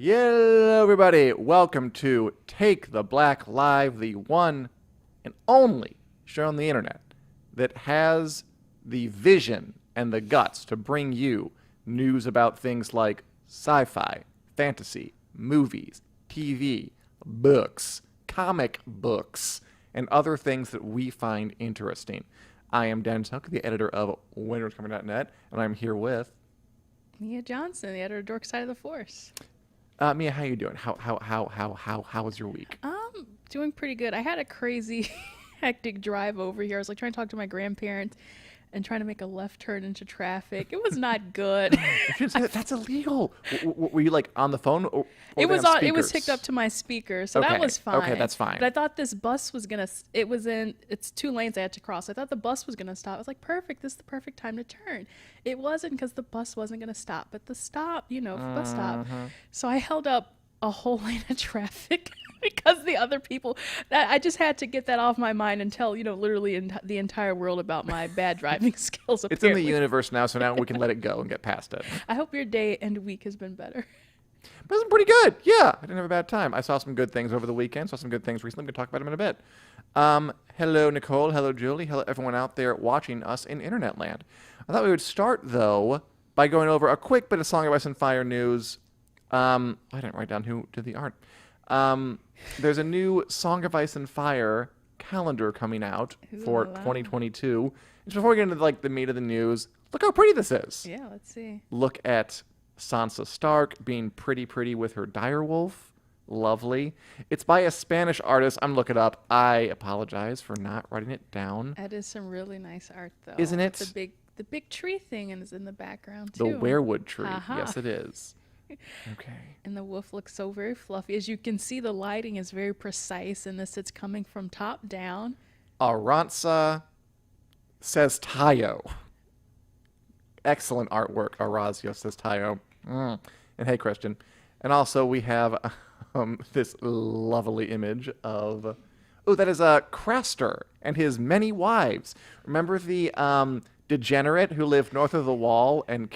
Hello, everybody. Welcome to Take the Black Live, the one and only show on the internet that has the vision and the guts to bring you news about things like sci-fi, fantasy, movies, TV, books, comic books, and other things that we find interesting. I am Dan Selcke, the editor of WintersComing.net, and I'm here with Mia Johnson, the editor of Dork Side of the Force. Mia. How you doing? How was your week? Doing pretty good. I had a crazy, hectic drive over here. I was like trying to talk to my grandparents and trying to make a left turn into traffic. It was not good. You shouldn't say that. That's illegal. Were you like on the phone? Or It was on on. It was speakers? hooked up to my speaker, so Okay. that was fine. Okay, that's fine. But I thought this bus was gonna. It's 2 lanes I had to cross. I thought the bus was gonna stop. I was like, perfect. This is the perfect time to turn. It wasn't because the bus wasn't gonna stop. But the stop, bus stop. So I held up a whole lane of traffic because the other people. I just had to get that off my mind and tell literally the entire world about my bad driving skills. It's in the apparently. universe now, so now we can let it go and get past it. I hope your day and week has been better. But it's pretty good. Yeah, I didn't have a bad time. I saw some good things over the weekend. Saw some good things recently. I'm going to talk about them in a bit. Hello, Nicole. Hello, Julie. Hello, everyone out there watching us in Internet Land. I thought we would start, though, by going over a quick bit of Song of Ice and Fire news. I didn't write down who did the art. There's a new Song of Ice and Fire calendar coming out for 2022. Just before we get into the meat of the news, look how pretty this is. Yeah, let's see. Look at Sansa Stark being pretty with her direwolf. Lovely. It's by a Spanish artist. I'm looking it up. I apologize for not writing it down. That is some really nice art, though. Isn't it? The big tree thing is in the background The too. werewood tree. Aha. Yes, it is. Okay. And the wolf looks so very fluffy. As you can see, the lighting is very precise in this. It's coming from top down. Arantxa says Tayo. Excellent artwork. Orazio says Tayo. And hey, Christian. And also we have this lovely image of... Oh, that is Craster and his many wives. Remember the degenerate who lived north of the wall and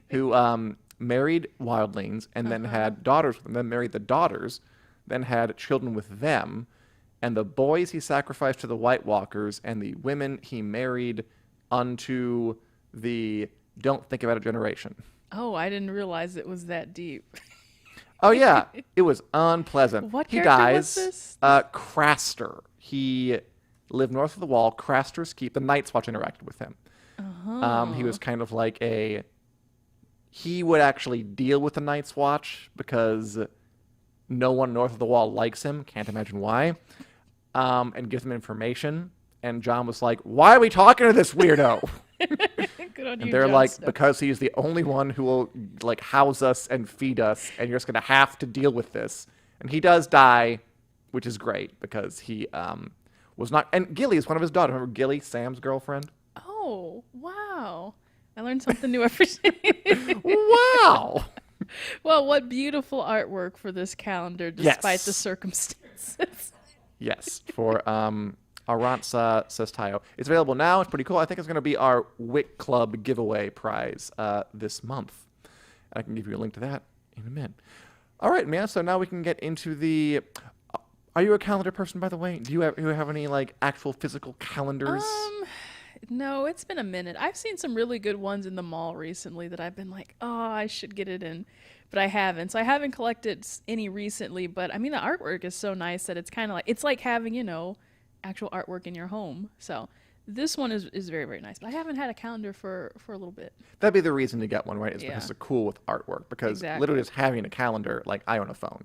who married wildlings and then had daughters with them, then married the daughters, then had children with them, and the boys he sacrificed to the White Walkers, and the women he married unto the don't think about it generation. Oh, I didn't realize it was that deep. Oh yeah, it was unpleasant. What he character dies. was this? Craster. He lived north of the wall. Craster's Keep. The Night's Watch interacted with him. He was kind of like he would actually deal with the Night's Watch because no one north of the wall likes him. Can't imagine why. And gives them information. And John was like, "Why are we talking to this weirdo?" Good on you, And they're Jon like, Snow. because he's the only one who will house us and feed us, and you're just gonna have to deal with this. And he does die, which is great because he was not. And Gilly is one of his daughters. Remember Gilly, Sam's girlfriend? Oh, wow. I learned something new every day. Wow. Well, what beautiful artwork for this calendar, despite Yes. the circumstances. Yes, for Arantxa says Tayo. It's available now. It's pretty cool. I think it's going to be our WiC Club giveaway prize this month. I can give you a link to that in a minute. All right, man. So now we can get into the... Are you a calendar person, by the way? Do you have any actual physical calendars? No, it's been a minute. I've seen some really good ones in the mall recently that I've been like, oh, I should get it in, but I haven't. So I haven't collected any recently, but I mean, the artwork is so nice that it's like having, actual artwork in your home. So this one is very, very nice, but I haven't had a calendar for a little bit. That'd be the reason to get one, right? Is Yeah. because it's cool with artwork. Because Exactly. literally just having a calendar, I own a phone.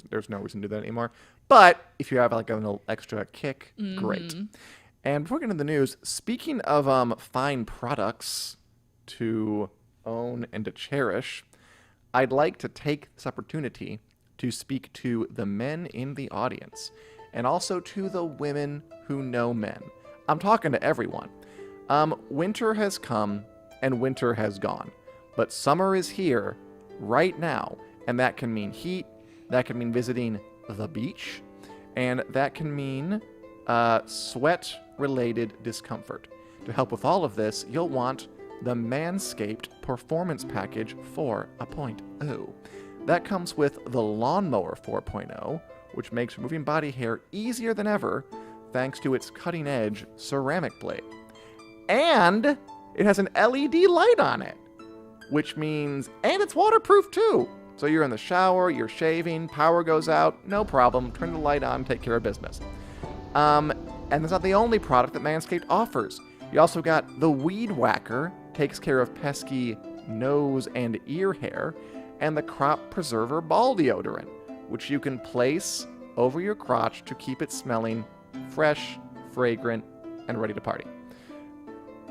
There's no reason to do that anymore. But if you have a little extra kick, great. And before we get into the news, speaking of fine products to own and to cherish, I'd like to take this opportunity to speak to the men in the audience and also to the women who know men. I'm talking to everyone. Winter has come and winter has gone, but summer is here right now, and that can mean heat, that can mean visiting the beach, and that can mean sweat-related discomfort. To help with all of this, you'll want the Manscaped Performance Package 4.0. That comes with the Lawnmower 4.0, which makes removing body hair easier than ever thanks to its cutting-edge ceramic blade. And it has an LED light on it, which means, and it's waterproof too. So you're in the shower, you're shaving, power goes out, no problem, turn the light on, take care of business. And that's not the only product that Manscaped offers. You also got the Weed Whacker, takes care of pesky nose and ear hair, and the Crop Preserver Ball Deodorant, which you can place over your crotch to keep it smelling fresh, fragrant, and ready to party.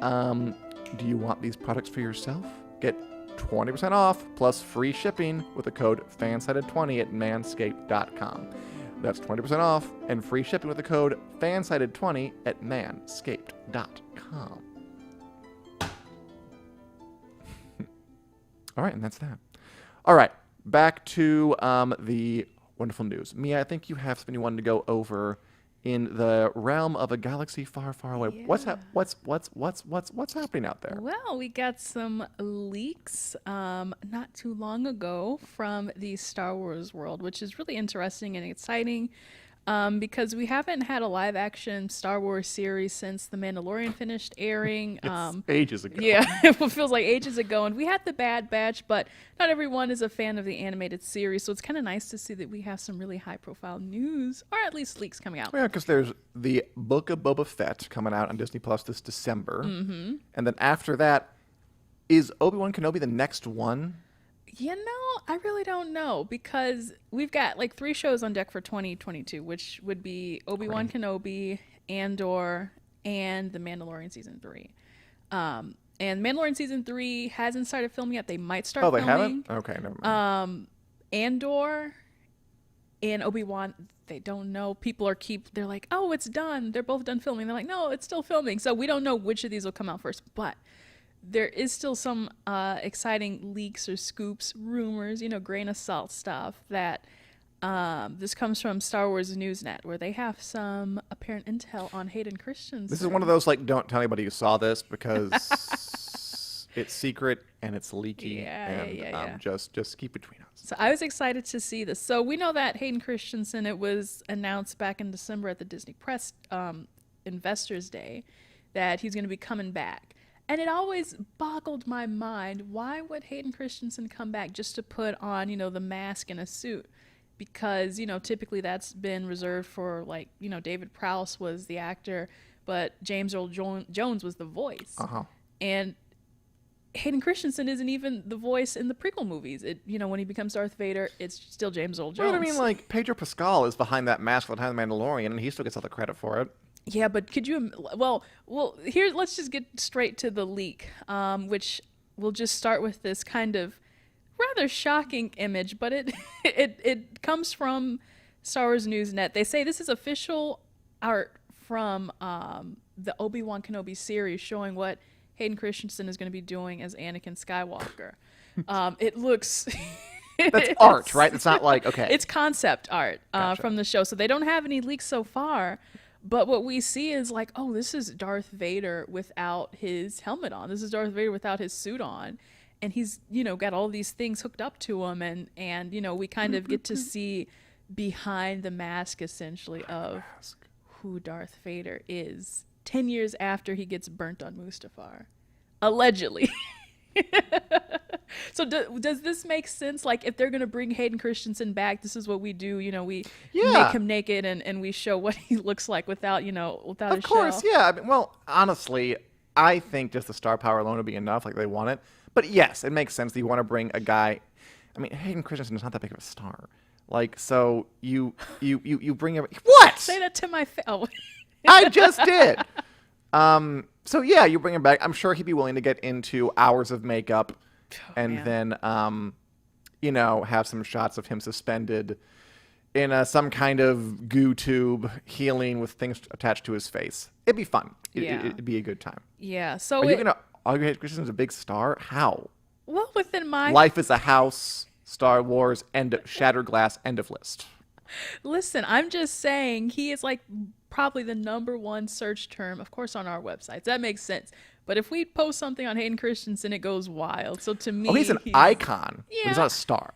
Do you want these products for yourself? Get 20% off plus free shipping with the code FANSIDED20 at manscaped.com. That's 20% off and free shipping with the code FANSIDED20 at manscaped.com. All right, and that's that. All right, back to the wonderful news. Mia, I think you have something you wanted to go over in the realm of a galaxy far, far away. Yeah. What's happening out there? Well, we got some leaks not too long ago from the Star Wars world, which is really interesting and exciting because we haven't had a live action Star Wars series since The Mandalorian finished airing. It's ages ago. Yeah, it feels like ages ago. And we had the Bad Batch, but not everyone is a fan of the animated series. So it's kind of nice to see that we have some really high profile news, or at least leaks coming out. Yeah, because there's the Book of Boba Fett coming out on Disney Plus this December. Mm-hmm. And then after that, is Obi-Wan Kenobi the next one? You know, I really don't know because we've got like 3 shows on deck for 2022, which would be Obi-Wan Kenobi, Andor, and The Mandalorian Season 3. And Mandalorian Season 3 hasn't started filming yet. They might start filming. Oh, they haven't? Okay, never mind. Andor and Obi-Wan, they don't know. People they're like, oh, it's done. They're both done filming. They're like, no, it's still filming. So we don't know which of these will come out first. But there is still some exciting leaks or scoops, rumors, grain of salt stuff that this comes from Star Wars Newsnet, where they have some apparent intel on Hayden Christensen. This is one of those, like, don't tell anybody you saw this because it's secret and it's leaky. Just keep it between us. So I was excited to see this. So we know that Hayden Christensen, it was announced back in December at the Disney Press Investors Day that he's going to be coming back. And it always boggled my mind, why would Hayden Christensen come back just to put on, the mask and a suit? Because, typically that's been reserved for, like, David Prowse was the actor, but James Earl Jones was the voice. Uh-huh. And Hayden Christensen isn't even the voice in the prequel movies. When he becomes Darth Vader, it's still James Earl Jones. Well, I mean, like, Pedro Pascal is behind that mask for the time of The Mandalorian, and he still gets all the credit for it. Yeah, but could you? Well, here, let's just get straight to the leak, which we'll just start with this kind of rather shocking image, but it comes from Star Wars Newsnet. They say this is official art from the Obi-Wan Kenobi series, showing what Hayden Christensen is going to be doing as Anakin Skywalker. It looks. That's art, right? It's not like, okay. It's concept art Gotcha. from the show, so they don't have any leaks so far. But what we see is like, oh, this is Darth Vader without his helmet on. This is Darth Vader without his suit on. And he's, got all these things hooked up to him. And we kind of get to see behind the mask, essentially, of who Darth Vader is 10 years after he gets burnt on Mustafar. Allegedly. So does this make sense? Like, if they're going to bring Hayden Christensen back, this is what we do. We make him naked and we show what he looks like without his shell. Of course, yeah. I mean, well, honestly, I think just the star power alone would be enough. Like, they want it. But yes, it makes sense that you want to bring a guy. I mean, Hayden Christensen is not that big of a star. Like, so you bring him. What? Say that to my face. Oh. I just did. So yeah, you bring him back. I'm sure he'd be willing to get into hours of makeup. And then, have some shots of him suspended in some kind of goo tube, healing with things attached to his face. It'd be fun. It'd be a good time. Yeah. So are you going to argue Christensen's a big star? How? Well, within my Life is a House, Star Wars, and Shattered Glass, end of list. Listen, I'm just saying he is like probably the #1 search term, of course, on our websites. That makes sense. But if we post something on Hayden Christensen, it goes wild. So to me, he's an icon. Yeah. But he's not a star.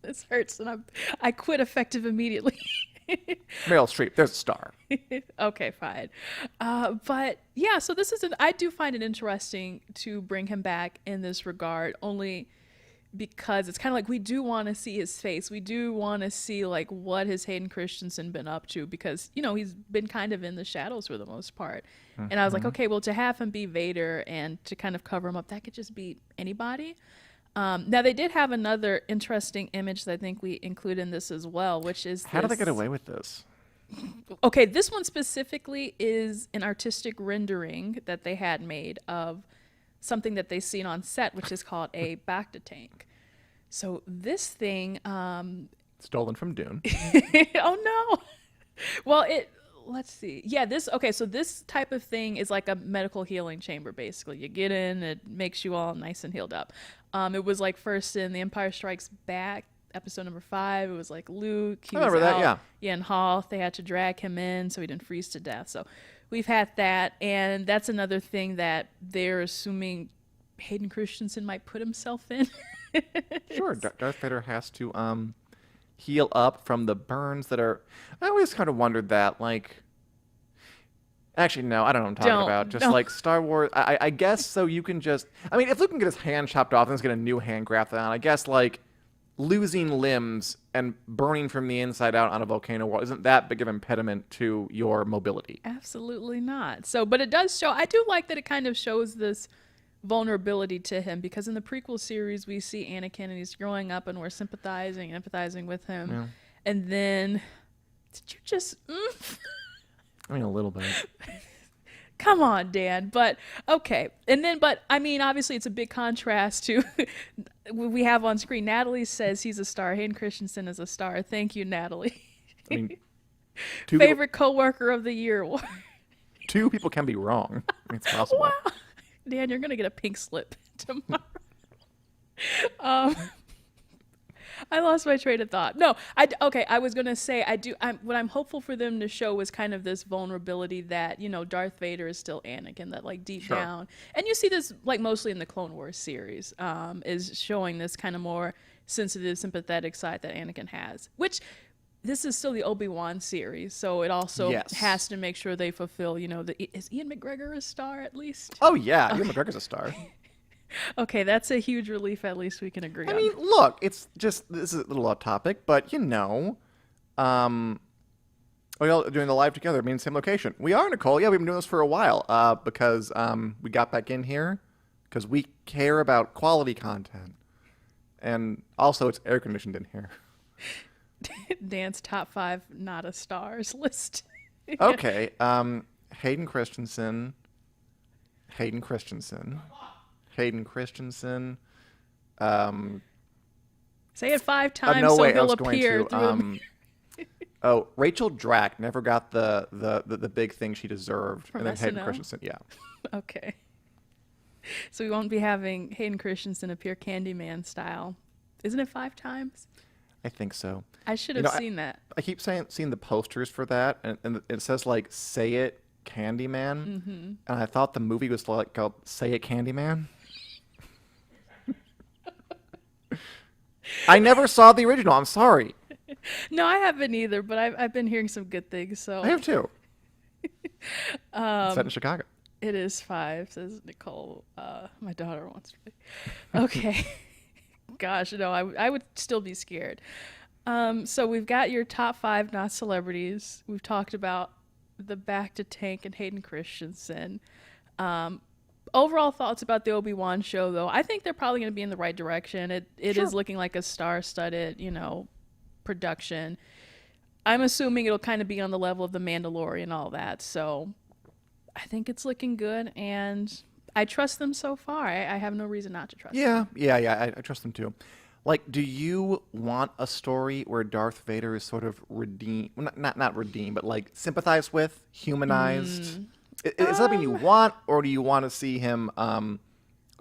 This hurts, and I quit effective immediately. Meryl Streep, there's a star. Okay, fine. But yeah, so I do find it interesting to bring him back in this regard, only because it's kind of like we do want to see his face. We do want to see like what has Hayden Christensen been up to, because he's been kind of in the shadows for the most part. And I was like, okay, well, to have him be Vader and to kind of cover him up, that could just be anybody. Now they did have another interesting image that I think we include in this as well, which is how did they get away with this? Okay, this one specifically is an artistic rendering that they had made of something that they seen on set, which is called a Bacta tank. So this thing, Stolen from Dune. oh no. Well, let's see. Yeah, so this type of thing is like a medical healing chamber, basically. You get in, it makes you all nice and healed up. It was like first in The Empire Strikes Back, episode number 5. It was like Luke. I remember that, yeah. Yeah, in Hoth, they had to drag him in so he didn't freeze to death. So we've had that, and that's another thing that they're assuming Hayden Christensen might put himself in. Sure, Darth Vader has to heal up from the burns that are... I always kind of wondered that, like... Actually, no, I don't know what I'm talking about. Just like Star Wars, I guess so you can just... I mean, if Luke can get his hand chopped off and he's get a new hand grafted on, I guess, like, losing limbs and burning from the inside out on a volcano wall isn't that big of an impediment to your mobility. Absolutely not. So, but it does show... I do like that it kind of shows this vulnerability to him, because in the prequel series, we see Anakin and he's growing up and we're sympathizing and empathizing with him. Yeah. And then... Did you just... I mean, a little bit. Come on, Dan. But okay. And then, but I mean, obviously it's a big contrast to we have on screen. Natalie says he's a star. Hayden Christensen is a star. Thank you, Natalie. I mean, favorite coworker of the year award. 2 people can be wrong. I mean, it's possible. Wow. Dan, you're going to get a pink slip tomorrow. I lost my train of thought. No, I was going to say, what I'm hopeful for them to show is kind of this vulnerability that, Darth Vader is still Anakin, that like deep down. And you see this like mostly in the Clone Wars series, is showing this kind of more sensitive, sympathetic side that Anakin has, which this is still the Obi-Wan series. So it also has to make sure they fulfill, is Ian McGregor a star at least? Oh yeah. Ian McGregor's a star. Okay, that's a huge relief. At least we can agree on. I mean, look, it's just, this is a little off topic, but we're all doing the live together, being in the same location. We are, Nicole. Yeah, we've been doing this for a while because we got back in here because we care about quality content. And also, it's air conditioned in here. Dan's top 5 not a stars list. Okay, Hayden Christensen. Say it 5 times so he'll appear. Oh, Rachel Drak never got the big thing she deserved. From and then SNL? Hayden Christensen, yeah. Okay. So we won't be having Hayden Christensen appear Candyman style. Isn't it 5 times? I think so. I should have seen that. I keep seeing the posters for that, and it says like "Say It Candyman," and I thought the movie was like called "Say It Candyman." I never saw the original. I'm sorry. No, I haven't either, but I've been hearing some good things. So I have too. It's set in Chicago. It is 5, says Nicole. My daughter wants to be. Okay. Gosh, no, I would still be scared. So we've got your top 5 not celebrities. We've talked about the Bacta tank and Hayden Christensen. Overall thoughts about the Obi-Wan show, though. I think they're probably going to be in the right direction. It is looking like a star-studded, production. I'm assuming it'll kind of be on the level of The Mandalorian and all that. So I think it's looking good, and I trust them so far. I have no reason not to trust them. Yeah. I trust them too. Like, do you want a story where Darth Vader is sort of redeemed, well, not redeemed, but like sympathized with, humanized? Is that something you want, or do you want to see him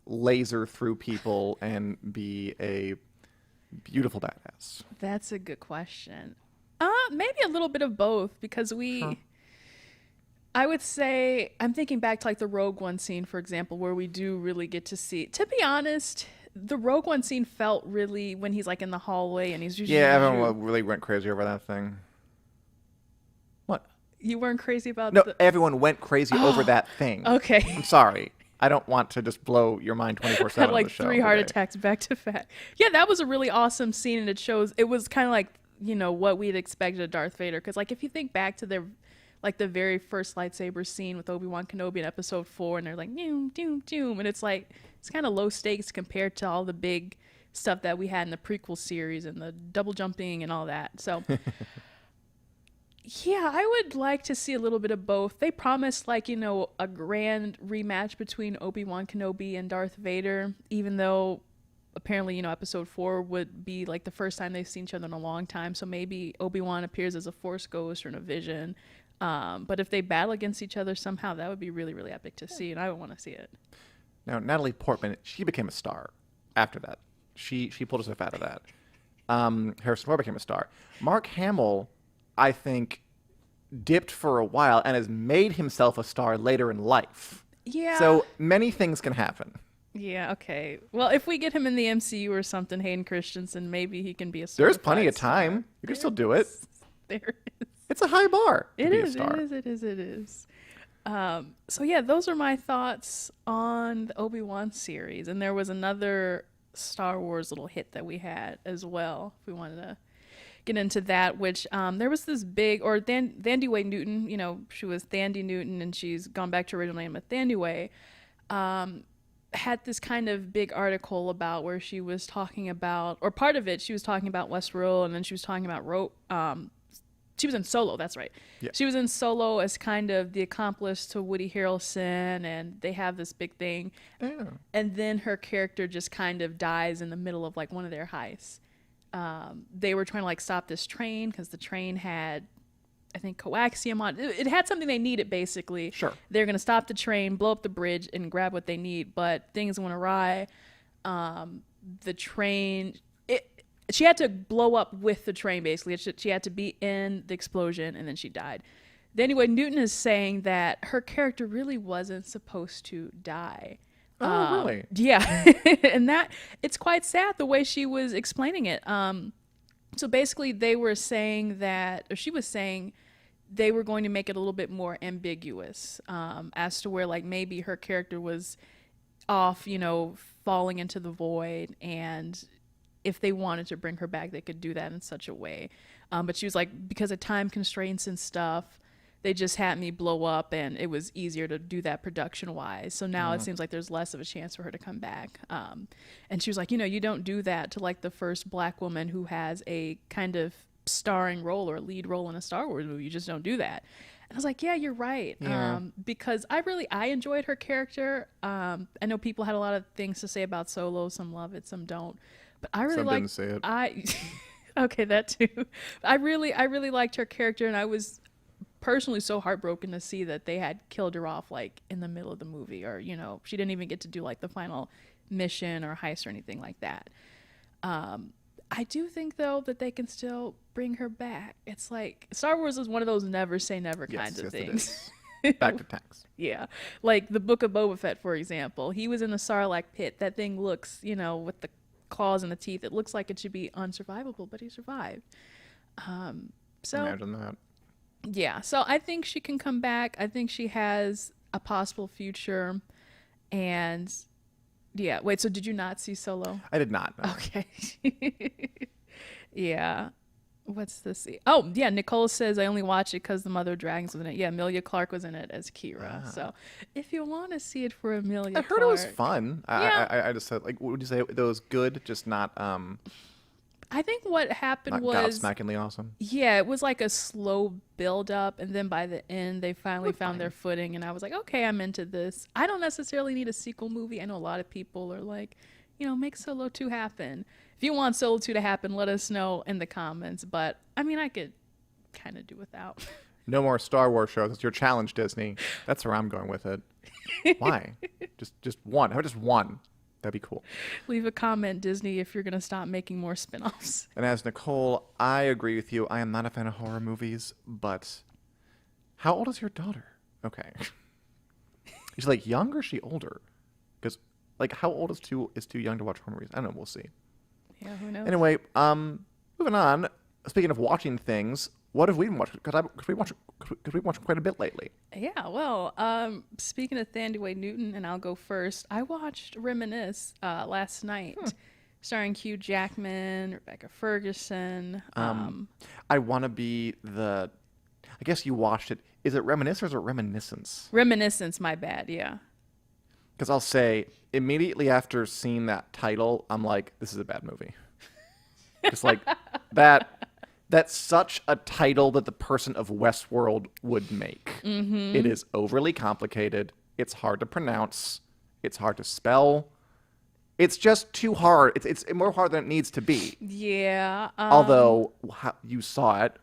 laser through people and be a beautiful badass? That's a good question. Maybe a little bit of both, because I would say, I'm thinking back to like the Rogue One scene, for example, where we do really get to see, to be honest, the Rogue One scene felt really when he's like in the hallway and he's Yeah, everyone really went crazy over that thing. What? You weren't crazy about No, everyone went crazy over that thing. Okay. I'm sorry. I don't want to just blow your mind 24/7 Had on like the show 3 heart today. attacks back to back. Yeah, that was a really awesome scene, and it was kind of like, what we'd expected of Darth Vader, because like if you think back to the very first lightsaber scene with Obi-Wan Kenobi in episode 4, and they're like doom doom doom, and it's like it's kind of low stakes compared to all the big stuff that we had in the prequel series and the double jumping and all that. So yeah, I would like to see a little bit of both. They promised a grand rematch between Obi-Wan Kenobi and Darth Vader, even though apparently, episode 4 would be like the first time they've seen each other in a long time. So maybe Obi-Wan appears as a Force ghost or in a vision. But if they battle against each other somehow, that would be really, really epic to see, and I would want to see it. Now, Natalie Portman, she became a star after that. She pulled herself out of that. Harrison Ford became a star. Mark Hamill, I think, dipped for a while and has made himself a star later in life. Yeah. So many things can happen. Yeah, okay. Well, if we get him in the MCU or something, Hayden Christensen, maybe he can be a star. There's plenty of time. You can still do it. There is. It's a high bar to It be is, a star. it is. So yeah, those are my thoughts on the Obi-Wan series. And there was another Star Wars little hit that we had as well, if we wanted to get into that, which there was this big, or Thandie Way Newton, she was Thandie Newton, and she's gone back to her original name of Thandie Way, had this kind of big article about where she was talking about, or part of it, she was talking about Westworld, and then she was talking about she was in Solo, that's right. Yeah. She was in Solo as kind of the accomplice to Woody Harrelson, and they have this big thing. Yeah. And then her character just kind of dies in the middle of like one of their heists. They were trying to like stop this train because the train had, I think, coaxium on it. It had something they needed, basically. Sure. They're going to stop the train, blow up the bridge, and grab what they need. But things went awry. The train... She had to blow up with the train, basically. She had to be in the explosion, and then she died. Anyway, Newton is saying that her character really wasn't supposed to die. Oh, really? Yeah. And that, it's quite sad the way she was explaining it. So basically, they were saying that, or she was saying they were going to make it a little bit more ambiguous as to where, like, maybe her character was off, falling into the void, and if they wanted to bring her back, they could do that in such a way. But she was like, because of time constraints and stuff, they just had me blow up, and it was easier to do that production-wise. So now it seems like there's less of a chance for her to come back. And she was like, you don't do that to like the first Black woman who has a kind of starring role or lead role in a Star Wars movie. You just don't do that. And I was like, yeah, you're right. Yeah. Because I enjoyed her character. I know people had a lot of things to say about Solo. Some love it, some don't. But I really Some liked didn't say it. okay, that too. I really liked her character, and I was personally so heartbroken to see that they had killed her off like in the middle of the movie, or she didn't even get to do like the final mission or heist or anything like that. I do think though that they can still bring her back. It's like Star Wars is one of those never say never kinds of things. Back to tanks. Yeah, like the Book of Boba Fett, for example. He was in the Sarlacc pit. That thing looks, with the claws and the teeth, it looks like it should be unsurvivable, but he survived. So Imagine that. Yeah, so I think she can come back. I think she has a possible future. And yeah, wait, so did you not see Solo? I did not. No. Okay. Yeah. What's this? Oh, yeah, Nicole says I only watched it because the Mother of Dragons was in it. Yeah, Amelia Clark was in it as Kira. So if you want to see it for Amelia I heard it was fun. Yeah. I just said, like, what would you say? It was good, just not I think what happened not was gobsmackingly awesome. yeah, it was like a slow build up, and then by the end they finally found their footing, and I was like, okay, I'm into this. I don't necessarily need a sequel movie. I know a lot of people are like, make Solo 2 happen. If you want Solo 2 to happen, let us know in the comments, but I mean, I could kind of do without. No more Star Wars shows. It's your challenge, Disney. That's where I'm going with it. Why? just one. How about just one? That'd be cool. Leave a comment, Disney, if you're going to stop making more spin-offs. And as Nicole, I agree with you. I am not a fan of horror movies, but how old is your daughter? Okay. Is she like young or is she older? Because like how old is too young to watch horror movies? I don't know. We'll see. Yeah, who knows? Anyway, moving on. Speaking of watching things, what have we been watching? Because we watched quite a bit lately. Yeah, well, speaking of Thandie Newton, and I'll go first, I watched Reminisce last night, starring Hugh Jackman, Rebecca Ferguson. I want to be the... I guess you watched it. Is it Reminisce or is it Reminiscence? Reminiscence, my bad, yeah. Because I'll say, immediately after seeing that title, I'm like, this is a bad movie. Just like, that's such a title that the person of Westworld would make. Mm-hmm. It is overly complicated. It's hard to pronounce. It's hard to spell. It's just too hard. It's more hard than it needs to be. Yeah. Although, you saw it.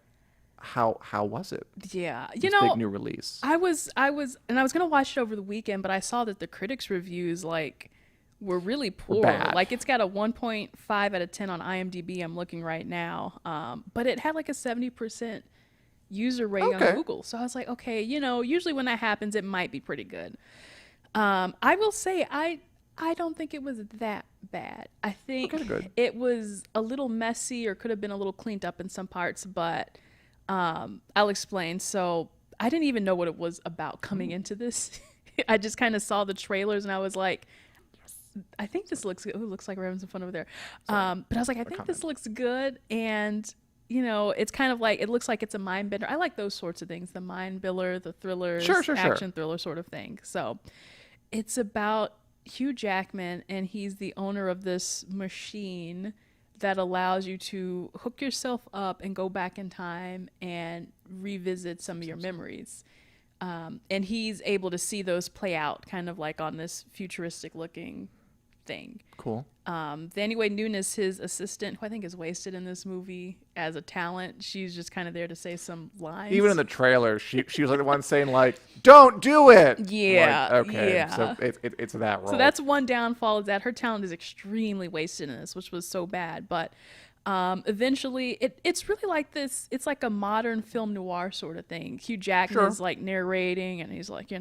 How was it? Yeah. This big new release. I was going to watch it over the weekend, but I saw that the critics' reviews, like, were really poor. Bad. Like, it's got a 1.5 out of 10 on IMDb. I'm looking right now. But it had like a 70% user rate on Google. So I was like, okay, usually when that happens, it might be pretty good. I will say, I don't think it was that bad. I think it was a little messy or could have been a little cleaned up in some parts, but I'll explain. So I didn't even know what it was about coming into this. I just kind of saw the trailers and I was like, I think this looks good. Ooh, looks like we're having some fun over there. But I was like, I think this looks good. And, it's kind of like, it looks like it's a mind bender. I like those sorts of things. The mind bender, the thrillers, action thriller sort of thing. So it's about Hugh Jackman, and he's the owner of this machine that allows you to hook yourself up and go back in time and revisit some of your memories. And he's able to see those play out kind of like on this futuristic looking thing. Cool. Thandie Newton is his assistant, who I think is wasted in this movie as a talent. She's just kind of there to say some lines. Even in the trailer, she was like the one saying like, "Don't do it." Yeah. Like, okay. Yeah. So it's that role. So that's one downfall, is that her talent is extremely wasted in this, which was so bad. But eventually, it's really like this. It's like a modern film noir sort of thing. Hugh Jackman is like narrating, and he's like,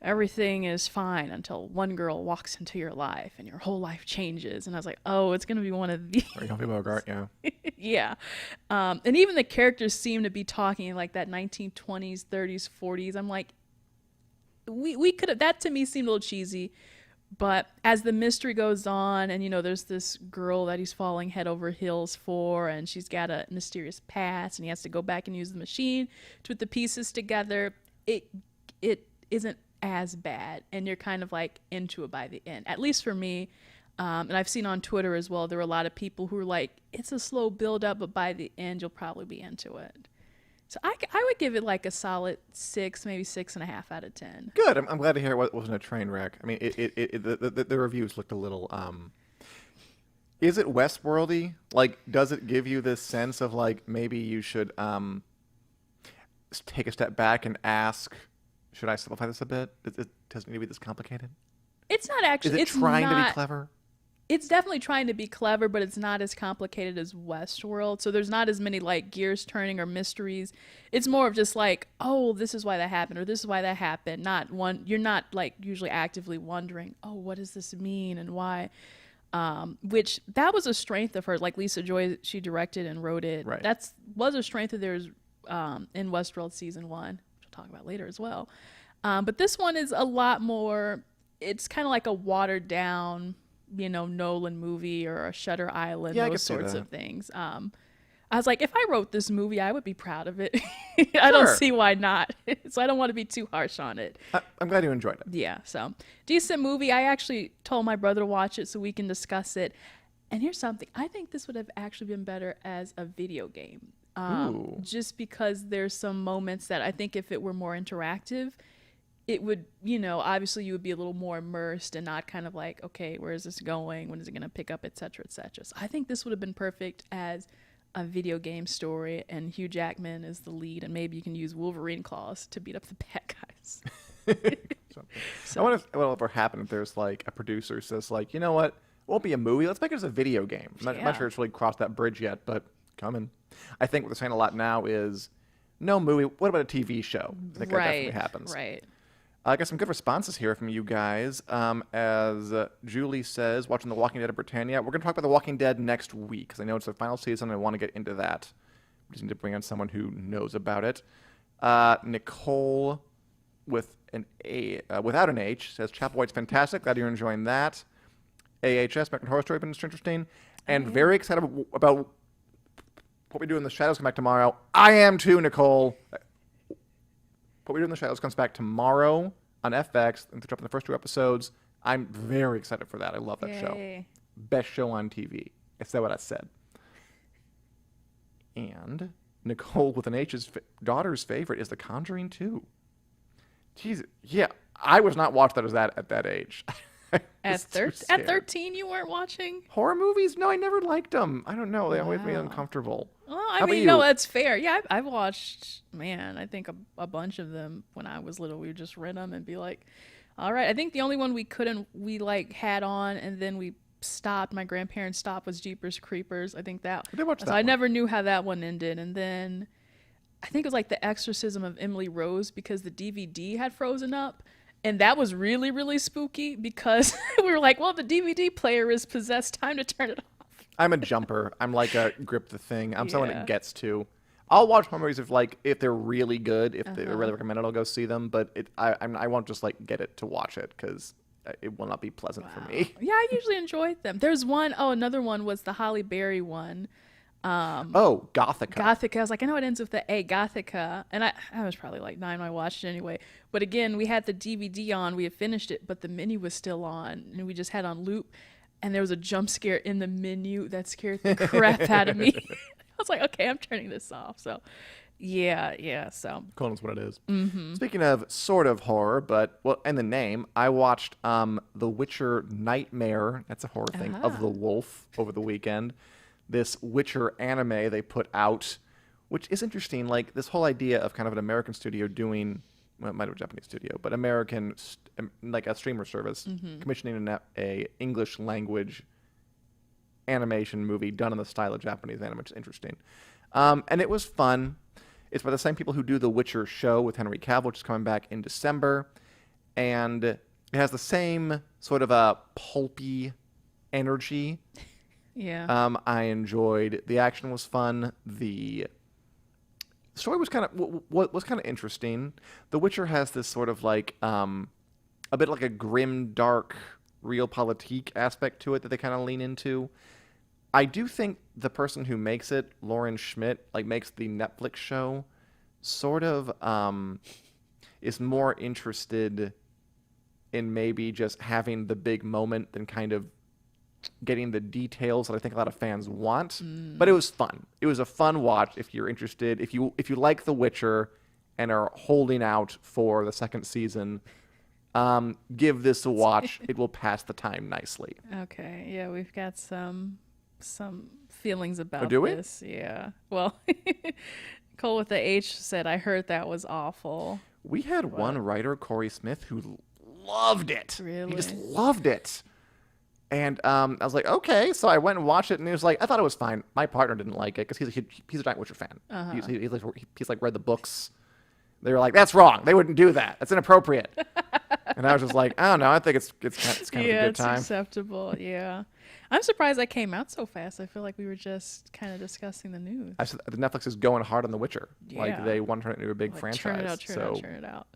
everything is fine until one girl walks into your life and your whole life changes. And I was like, oh, it's going to be one of these. Or Humphrey Bogart, yeah. Yeah. And even the characters seem to be talking in like that 1920s, 30s, 40s. I'm like, we could have, that to me seemed a little cheesy. But as the mystery goes on, and there's this girl that he's falling head over heels for, and she's got a mysterious past, and he has to go back and use the machine to put the pieces together. It isn't as bad, and you're kind of like into it by the end, at least for me. And I've seen on Twitter as well, there were a lot of people who were like, it's a slow build up, but by the end you'll probably be into it. So I would give it like a solid 6, maybe 6.5 out of 10. Good. I'm glad to hear it wasn't a train wreck. I mean, the reviews looked a little. Is it Westworldy? Like, does it give you this sense of like maybe you should take a step back and ask, should I simplify this a bit? It doesn't need to be this complicated. It's not actually. Is it trying to be clever? It's definitely trying to be clever, but it's not as complicated as Westworld. So there's not as many like gears turning or mysteries. It's more of just like, oh, this is why that happened, or this is why that happened. You're not like usually actively wondering, oh, what does this mean and why? Which that was a strength of her. Like Lisa Joy, she directed and wrote it. Right. Was a strength of theirs in Westworld season 1. Talk about later as well, but this one is a lot more. It's kind of like a watered down, Nolan movie or a Shutter Island, those sorts of things. I was like, if I wrote this movie, I would be proud of it. I don't see why not. So I don't want to be too harsh on it. I'm glad you enjoyed it. Yeah, so decent movie. I actually told my brother to watch it so we can discuss it. And here's something: I think this would have actually been better as a video game. Just because there's some moments that I think if it were more interactive, it would, obviously you would be a little more immersed and not kind of like, okay, where is this going? When is it going to pick up, et cetera, et cetera. So I think this would have been perfect as a video game story, and Hugh Jackman is the lead, and maybe you can use Wolverine claws to beat up the bad guys. I wonder what will ever happen if there's like a producer says like, you know what, it won't be a movie, let's make it as a video game. I'm not sure it's really crossed that bridge yet, but coming. I think what they're saying a lot now is no movie. What about a TV show? I think that definitely happens. Right. I got some good responses here from you guys. As Julie says, watching The Walking Dead of Britannia. We're going to talk about The Walking Dead next week because I know it's the final season and I want to get into that. We just need to bring on someone who knows about it. Nicole with an A, without an H says Chapel White's fantastic. Glad you're enjoying that. AHS, American Horror Story, been interesting. And very excited about what we do in the Shadows come back tomorrow. I am too, Nicole. What we do in the Shadows comes back tomorrow on FX. And they're dropping the first 2 episodes. I'm very excited for that. I love that show. Best show on TV. Is that what I said? And Nicole with an H's daughter's favorite is The Conjuring 2. Jesus. Yeah, I was not watching that at that age. At 13, you weren't watching horror movies? No, I never liked them. I don't know. They always made me uncomfortable. Well, I mean, no, that's fair. Yeah, I've watched, man, I think a bunch of them when I was little. We would just rent them and be like, all right. I think the only one we like had on and then we stopped, my grandparents stopped, was Jeepers Creepers. I think that. I did watch that so one. I never knew how that one ended. And then I think it was like The Exorcism of Emily Rose because the DVD had frozen up. And that was really, really spooky because we were like, well, the DVD player is possessed. Time to turn it off. I'm a jumper. I'm like a grip the thing. I'm someone it gets to. I'll watch horror movies if they're really good. If they're really recommended, I'll go see them. But I won't just like get it to watch it because it will not be pleasant for me. Yeah, I usually enjoyed them. There's one, another one was the Halle Berry one. Gothica. Gothica. I was like, I know it ends with the A, Gothica. And I was probably like 9 when I watched it anyway. But again, we had the DVD on. We had finished it, but the menu was still on. And we just had on loop. And there was a jump scare in the menu that scared the crap out of me. I was like, okay, I'm turning this off. So, yeah. So Cool knows what it is. Mm-hmm. Speaking of sort of horror, and the name, I watched The Witcher Nightmare. That's a horror thing, of the Wolf over the weekend. This Witcher anime they put out, which is interesting. Like this whole idea of kind of an American studio doing, well, it might have a Japanese studio, but American, like a streamer service, commissioning a English language animation movie done in the style of Japanese anime, which is interesting. And it was fun. It's by the same people who do the Witcher show with Henry Cavill, which is coming back in December. And it has the same sort of a pulpy energy. Yeah. I enjoyed. The action was fun. The story was kind of interesting. The Witcher has this sort of like a bit like a grim, dark, realpolitik aspect to it that they kind of lean into. I do think the person who makes it, Lauren Schmidt, like makes the Netflix show, sort of is more interested in maybe just having the big moment than kind of getting the details that I think a lot of fans want. But it was fun. It was a fun watch if you're interested. If you like The Witcher and are holding out for the second season, give this a watch. It will pass the time nicely. Okay. Yeah, we've got some feelings about do we? this. Yeah. Well, Cole with the H said, I heard that was awful. We had one writer, Corey Smith, who loved it. Really? He just loved it. And I was like, okay. So I went and watched it, and he was like, I thought it was fine. My partner didn't like it because he's a giant Witcher fan. He's like read the books. They were like, that's wrong. They wouldn't do that. That's inappropriate. And I was just like, I don't know. I think it's kind of a good time. Yeah, it's acceptable. Yeah. I'm surprised that came out so fast. I feel like we were just kind of discussing the news. I said, Netflix is going hard on The Witcher. Yeah. Like they want to turn it into a big franchise. Turn it out.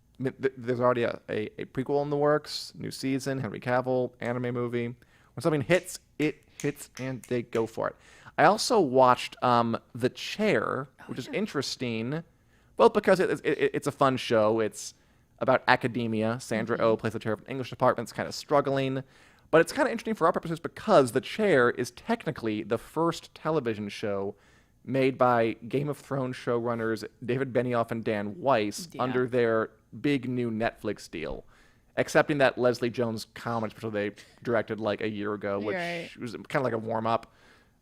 There's already a prequel in the works, new season, Henry Cavill, anime movie. When something hits, it hits, and they go for it. I also watched The Chair, which is interesting, both because it's a fun show. It's about academia. Sandra Oh plays the chair of an English department. It's kind of struggling. But it's kind of interesting for our purposes because The Chair is technically the first television show made by Game of Thrones showrunners David Benioff and Dan Weiss under their big new Netflix deal. Excepting that Leslie Jones comedy special they directed like a year ago, which was kind of like a warm-up.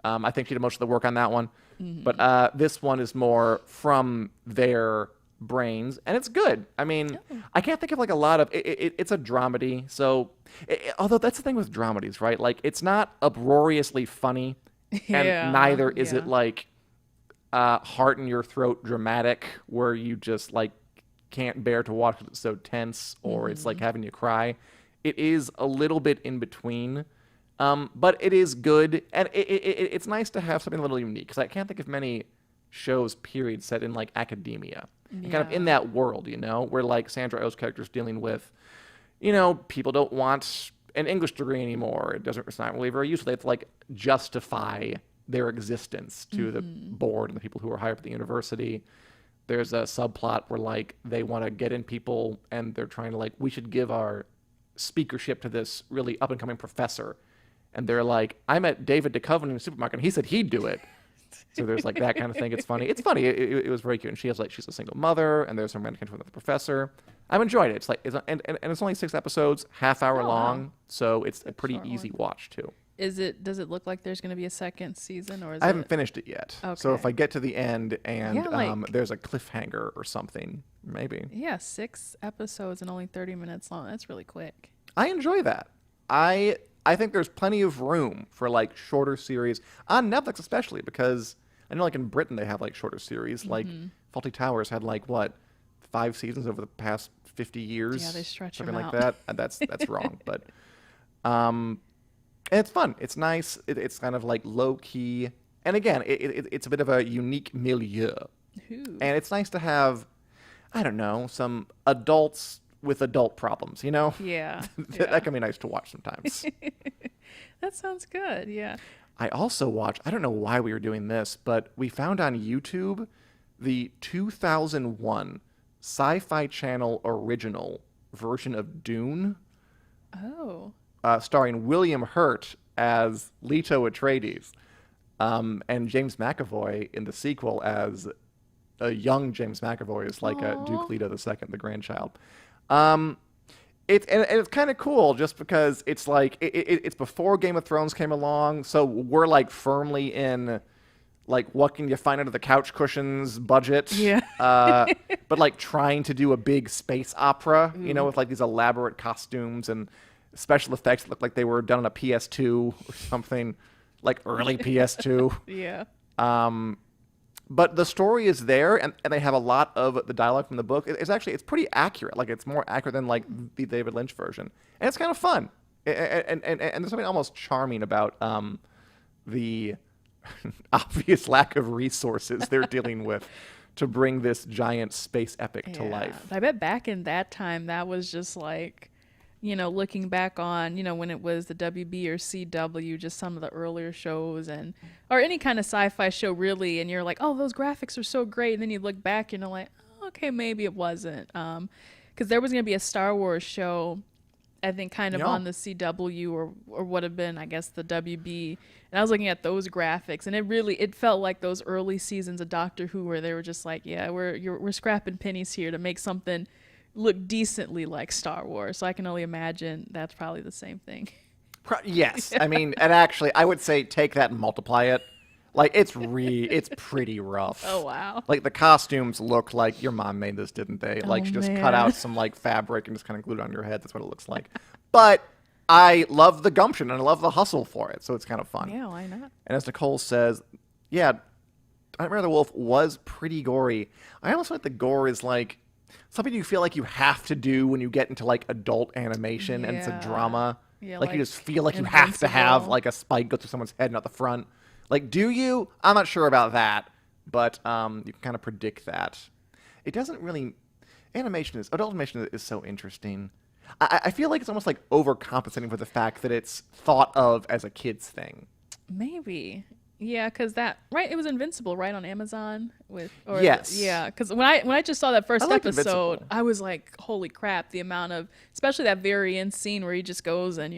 I think she did most of the work on that one. But this one is more from their brains, and it's good. I mean, I can't think of like a lot of... It's a dramedy, so... although that's the thing with dramedies, right? Like, it's not uproariously funny, and neither is it like heart in your throat dramatic, where you just like can't bear to watch because it's so tense or it's like having you cry. It is a little bit in between. But it is good, and it's nice to have something a little unique, because I can't think of many shows, period, set in, like, academia. And kind of in that world, where, like, Sandra Oh's character's dealing with, people don't want an English degree anymore. It's not really very useful. They have to, like, justify their existence to the board and the people who are higher up at the university. There's a subplot where, like, they want to get in people, and they're trying to, like, we should give our speakership to this really up-and-coming professor. And they're like, I met David Duchovny in the supermarket, and he said he'd do it. So there's, like, that kind of thing. It's funny. It's funny. It was very cute. And she's a single mother, and there's some romantic connection with the professor. I've enjoyed it. It's like, and it's only 6 episodes, half-hour long, so it's a pretty easy watch, too. Does it look like there's going to be a second season, or I haven't finished it yet. Okay. So if I get to the end and Yeah, there's a cliffhanger or something, maybe. Yeah, 6 episodes and only 30 minutes long. That's really quick. I enjoy that. I think there's plenty of room for, like, shorter series on Netflix, especially because I know, like, in Britain they have, like, shorter series. Like Fawlty Towers had, like, what, 5 seasons over the past 50 years? Yeah, they stretch something them like out. that. That's wrong, but and it's fun. It's nice. It's kind of, like, low key, and again, it's a bit of a unique milieu, Ooh. and it's nice to have, I don't know, some adults with adult problems, Yeah. That can be nice to watch sometimes. That sounds good. Yeah. I also watched, I don't know why we were doing this, but we found on YouTube the 2001 Sci-Fi Channel original version of Dune, Oh. starring William Hurt as Leto Atreides, and James McAvoy in the sequel as a young James McAvoy, is like a Duke Leto II, the grandchild. It's kind of cool just because it's like it's before Game of Thrones came along, so we're, like, firmly in, like, what can you find under the couch cushions budget. Yeah. But, like, trying to do a big space opera, with, like, these elaborate costumes and special effects that look like they were done on a PS2 or something, like early PS2. Yeah. But the story is there, and they have a lot of the dialogue from the book. It's pretty accurate. Like, it's more accurate than, like, the David Lynch version, and it's kind of fun. And there's something almost charming about the obvious lack of resources they're dealing with to bring this giant space epic to life. I bet back in that time, that was just like, looking back on, when it was the WB or CW, just some of the earlier shows or any kind of sci-fi show really, and you're like, oh, those graphics are so great, and then you look back and you're like, oh, okay, maybe it wasn't, because there was going to be a Star Wars show, I think, kind of on the CW or would have been, I guess, the WB, and I was looking at those graphics, and it felt like those early seasons of Doctor Who where they were just like, yeah, we're scrapping pennies here to make something look decently like Star Wars. So I can only imagine that's probably the same thing. Yes. I mean, and actually, I would say take that and multiply it. Like, it's pretty rough. Oh, wow. Like, the costumes look like your mom made this, didn't they? Like, she just cut out some, like, fabric and just kind of glued it on your head. That's what it looks like. But I love the gumption and I love the hustle for it, so it's kind of fun. Yeah, why not? And as Nicole says, yeah, Nightmare of the Wolf was pretty gory. I almost feel like the gore is, like, something you feel like you have to do when you get into, like, adult animation and it's a drama. Yeah, like, you just feel like you have to have, like, a spike go through someone's head, not the front. Like, do you? I'm not sure about that, but you can kind of predict that. It doesn't really... Adult animation is so interesting. I feel like it's almost like overcompensating for the fact that it's thought of as a kid's thing. Maybe. Yeah, because it was Invincible, right, on Amazon? Yes. Yeah, because when I just saw that first episode, Invincible. I was like, holy crap, the amount of, especially that very end scene where he just goes and,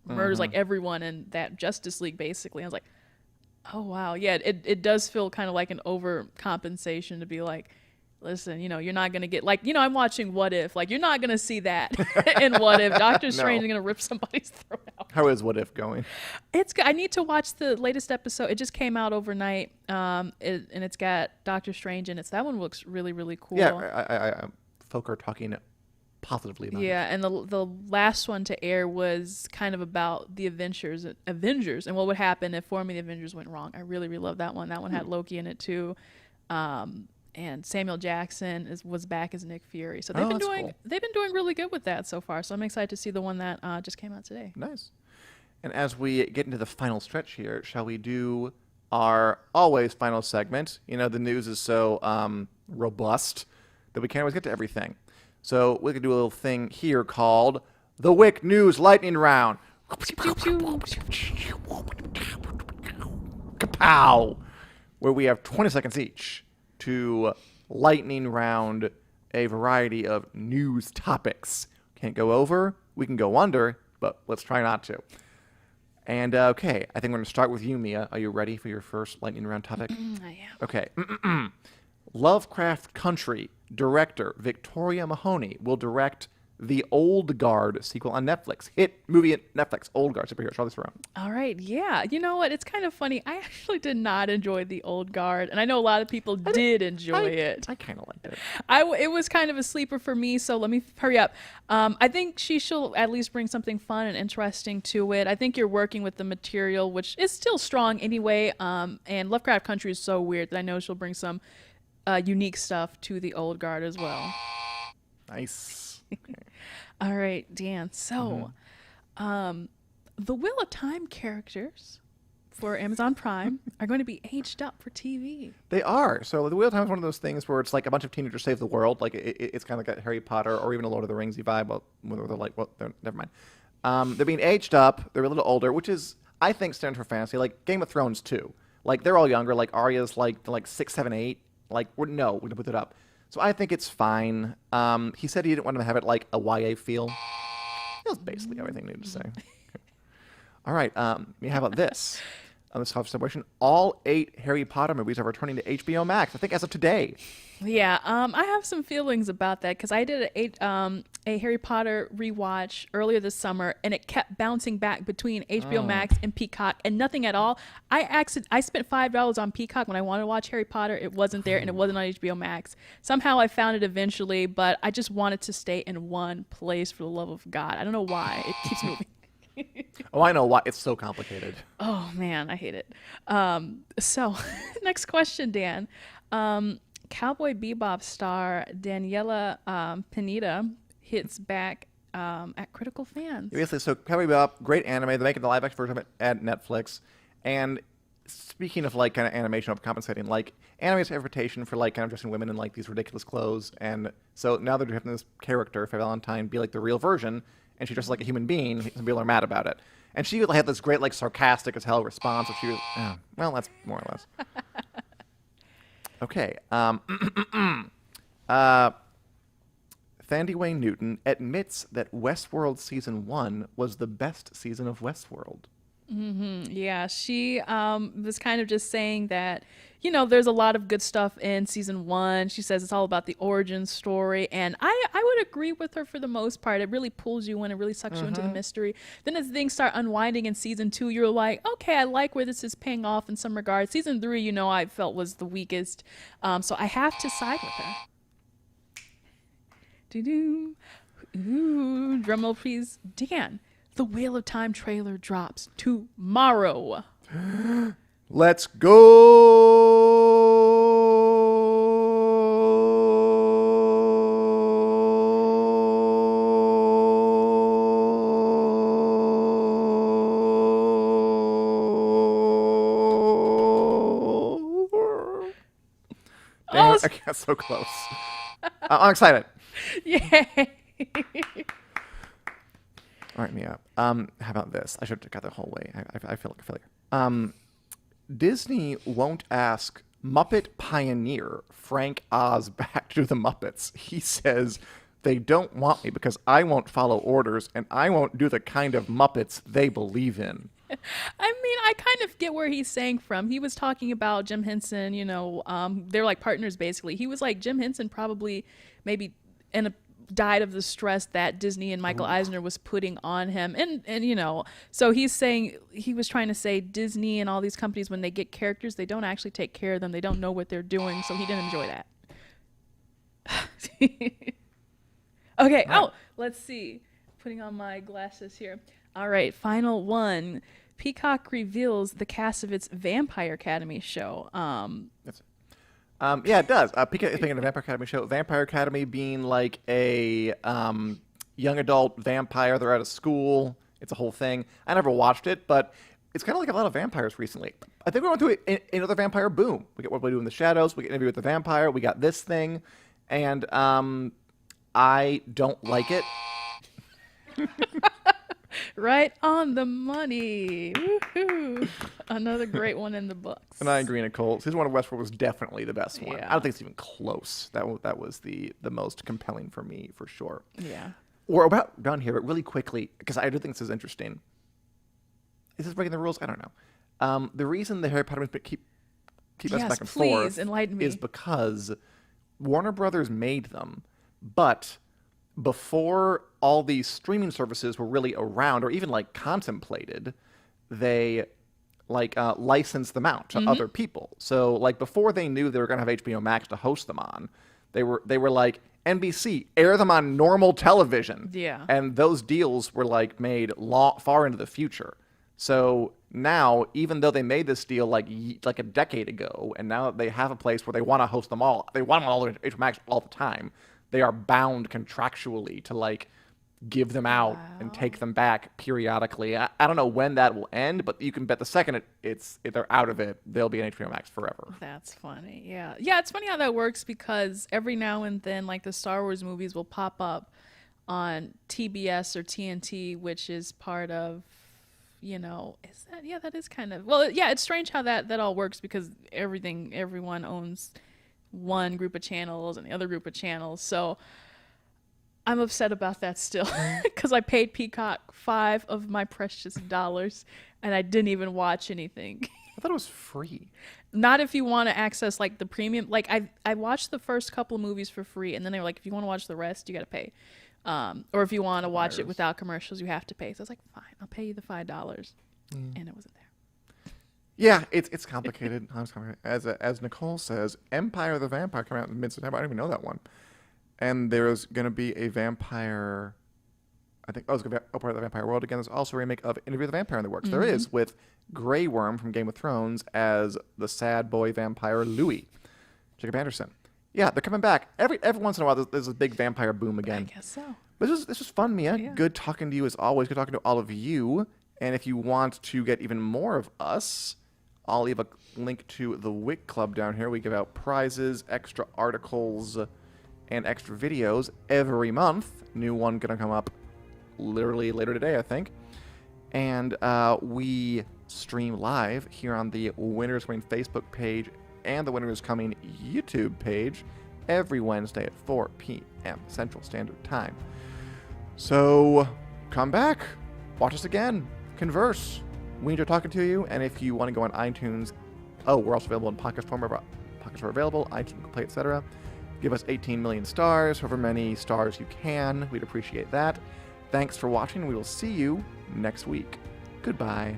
murders, like, everyone in that Justice League, basically. I was like, oh, wow. Yeah, it does feel kind of like an overcompensation to be like, listen, you're not going to get, like, I'm watching What If. Like, you're not going to see that in What If. Doctor Strange is going to rip somebody's throat out. How is What If going? It's good. I need to watch the latest episode. It just came out overnight, and it's got Doctor Strange in it. So that one looks really, really cool. Yeah, I folk are talking positively about it. Yeah, and the last one to air was kind of about the Avengers and what would happen if forming the Avengers went wrong. I really, really love that one. That one had Loki in it too. and Samuel Jackson was back as Nick Fury. So Oh, that's cool. they've been doing really good with that so far. So I'm excited to see the one that just came out today. Nice. And as we get into the final stretch here, shall we do our always final segment? You know, the news is so robust that we can't always get to everything. So we could do a little thing here called the WiC News Lightning Round. Kapow! Where we have 20 seconds each to lightning round a variety of news topics. Can't go over, we can go under, but let's try not to. And okay, I think we're going to start with you, Mia. Are you ready for your first lightning round topic? I am. Okay. Lovecraft Country director Victoria Mahoney will direct the Old Guard sequel on Netflix. Hit movie at Netflix, Old Guard superhero. Charlize Theron. All right, yeah. You know what? It's kind of funny. I actually did not enjoy the Old Guard, and I know a lot of people did enjoy it. I kind of liked it. It was kind of a sleeper for me, so let me hurry up. I think she'll at least bring something fun and interesting to it. I think you're working with the material, which is still strong anyway, and Lovecraft Country is so weird that I know she'll bring some unique stuff to the Old Guard as well. Nice. All right, Dan. So, the Wheel of Time characters for Amazon Prime are going to be aged up for TV. They are. So the Wheel of Time is one of those things where it's like a bunch of teenagers save the world. Like it's kind of like a Harry Potter or even a Lord of the Ringsy vibe. Well, they're like, well, never mind. They're being aged up. They're a little older, which is, I think, standard for fantasy. Like Game of Thrones too. Like they're all younger. Like Arya's like 6, 7, 8. Like we're gonna put it up. So I think it's fine. He said he didn't want to have it like a YA feel. That's basically everything I need to say. All right. How about this? On this tough celebration, all 8 Harry Potter movies are returning to HBO Max. I think as of today. Yeah, I have some feelings about that because I did a Harry Potter rewatch earlier this summer, and it kept bouncing back between HBO Max and Peacock, and nothing at all. I spent $5 on Peacock when I wanted to watch Harry Potter. It wasn't there, and it wasn't on HBO Max. Somehow I found it eventually, but I just wanted to stay in one place for the love of God. I don't know why it keeps moving. Oh, I know why. It's so complicated. Oh man, I hate it. So next question, Dan. Cowboy Bebop star Daniela Pineda hits back at critical fans. Basically, so Cowboy Bebop, great anime. They're making the live action version of it at Netflix. And speaking of like kind of animation overcompensating, like anime's reputation for like kind of dressing women in like these ridiculous clothes, and so now they're having this character, Faye Valentine, be like the real version, and she dresses like a human being. Some people are mad about it, and she had this great like sarcastic as hell response. If she was, well, that's more or less. Okay. Thandie Wayne Newton admits that Westworld season 1 was the best season of Westworld. Yeah, she was kind of just saying that, you know, there's a lot of good stuff in season 1. She says it's all about the origin story, and I would agree with her for the most part. It really pulls you in, it really sucks you into the mystery. Then as things start unwinding in season 2, you're like, okay, I like where this is paying off in some regards. Season 3, you know, I felt was the weakest, so I have to side with her. Doo-doo. Ooh, drumroll please. Dan, the Wheel of Time trailer drops tomorrow. Let's go! Damn, I got so close. I'm excited. Yay! All right, Mia. How about this? I should have got the whole way. I feel like a failure. Disney won't ask Muppet pioneer Frank Oz back to do the Muppets. He says they don't want me because I won't follow orders and I won't do the kind of Muppets they believe in. I mean, I kind of get where he's saying from. He was talking about Jim Henson, you know, they're like partners basically. He was like, Jim Henson probably maybe died of the stress that Disney and Michael Eisner was putting on him. And you know, so he's saying, he was trying to say Disney and all these companies, when they get characters, they don't actually take care of them. They don't know what they're doing. So he didn't enjoy that. Okay. Oh, let's see. Putting on my glasses here. All right. Final one. Peacock reveals the cast of its Vampire Academy show. Yeah, it does. Speaking of Vampire Academy show, Vampire Academy being like a young adult vampire. They're out of school. It's a whole thing. I never watched it, but it's kind of like a lot of vampires recently. I think we're going through another vampire boom. We get What We Do in the Shadows. We get Interview with the Vampire. We got this thing. And I don't like it. Right on the money. Woohoo. Another great one in the books. And I agree, Nicole. Season 1 of Westworld was definitely the best one. Yeah. I don't think it's even close. That was the most compelling for me, for sure. Yeah. We're about done here, but really quickly, because I do think this is interesting. Is this breaking the rules? I don't know. The reason the Harry Potter movies keep us Yes, back and please, forth enlighten me. is because Warner Brothers made them, but before all these streaming services were really around or even like contemplated, they licensed them out to other people. So like before they knew they were going to have HBO Max to host them on, they were like, NBC, air them on normal television. Yeah. And those deals were like made far into the future. So now, even though they made this deal like a decade ago, and now they have a place where they want to host them all, they want them all on HBO Max all the time, they are bound contractually to like give them out and take them back periodically. I don't know when that will end, but you can bet the second if they're out of it, they'll be on HBO Max forever. That's funny. Yeah. Yeah, it's funny how that works because every now and then, like the Star Wars movies will pop up on TBS or TNT, which is part of, that is kind of, well, yeah, it's strange how that all works because everyone owns one group of channels and the other group of channels. So I'm upset about that still because I paid Peacock $5 of my precious dollars and I didn't even watch anything. I thought it was free. Not if you want to access like the premium. Like I watched the first couple of movies for free and then they were like, if you want to watch the rest, you got to pay. Or if you want to watch it without commercials, you have to pay. So I was like, fine, I'll pay you the $5. And it wasn't there. Yeah, it's complicated. As Nicole says, Empire of the Vampire coming out in mid-September. I don't even know that one. And there's going to be a vampire, I think, it's going to be a part of the Vampire World again. There's also a remake of Interview with the Vampire in the works. There is, with Grey Worm from Game of Thrones as the sad boy vampire Louis. Jacob Anderson. Yeah, they're coming back. Every once in a while, there's a big vampire boom again. I guess so. But this was fun, Mia. Yeah. Good talking to you as always. Good talking to all of you. And if you want to get even more of us, I'll leave a link to the WiC Club down here. We give out prizes, extra articles, and extra videos every month. New one gonna come up literally later today, I think. And we stream live here on the Winners Coming Facebook page and the Winners Coming YouTube page every Wednesday at 4 p.m. Central Standard Time. So come back, watch us again, converse. We enjoy talking to you. And if you want to go on iTunes, we're also available in podcast form. Podcasts are available, iTunes, Google Play, etc. Give us 18 million stars, however many stars you can. We'd appreciate that. Thanks for watching. We will see you next week. Goodbye.